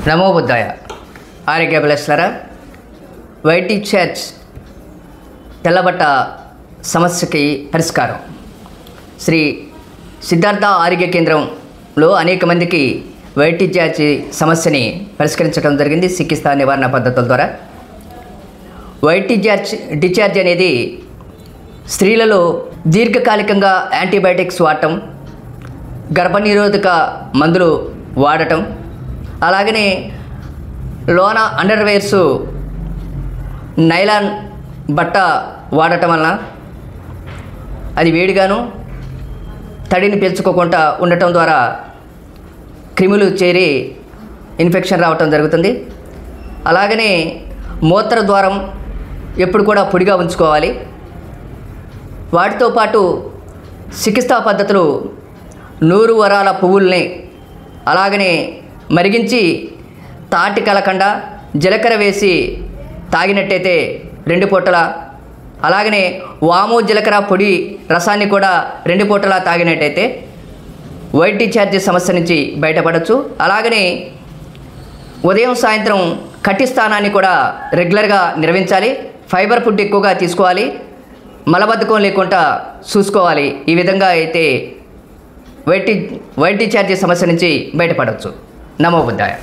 నమో బుద్ధాయ. ఆరోగ్య ప్లస్లరా, white discharge తెల్లబట్ట సమస్యకి పరిష్కారం శ్రీ సిద్ధార్థ ఆరోగ్య కేంద్రంలో అనేక మందికి వైట్ డిశ్చార్జ్ సమస్యని పరిష్కరించడం జరిగింది చికిత్సా నివారణ పద్ధతుల ద్వారా. వైట్ డిశ్చార్జ్ అనేది స్త్రీలలో దీర్ఘకాలికంగా యాంటీబయాటిక్స్ వాడటం, గర్భనిరోధక మందులు వాడటం, అలాగనే లోన అండర్వేర్స్ నైలాన్ బట్ట వాడటం వలన అది వేడిగాను తడిని పీల్చుకోకుండా ఉండటం ద్వారా క్రిములు చేరి ఇన్ఫెక్షన్ రావటం జరుగుతుంది. అలాగనే మూత్ర ద్వారం ఎప్పుడు కూడా పొడిగా ఉంచుకోవాలి. వాటితో పాటు చికిత్సా పద్ధతులు నూరు వరాల పువ్వుల్ని అలాగనే మరిగించి తాటి కలకండ జీలకర్ర వేసి తాగినట్టయితే 2 పూటల, అలాగనే వాము జీలకర్ర పొడి రసాన్ని కూడా 2 పూటల తాగినట్టయితే వైట్ డిశ్చార్జ్ సమస్య నుంచి బయటపడవచ్చు. అలాగనే ఉదయం సాయంత్రం కట్టి స్నానాన్ని కూడా రెగ్యులర్గా నిర్వహించాలి. ఫైబర్ ఫుడ్ ఎక్కువగా తీసుకోవాలి. మలబద్ధకం లేకుండా చూసుకోవాలి. ఈ విధంగా అయితే వైట్ డిశ్చార్జ్ సమస్య నుంచి బయటపడవచ్చు. నమో బుద్ధాయ.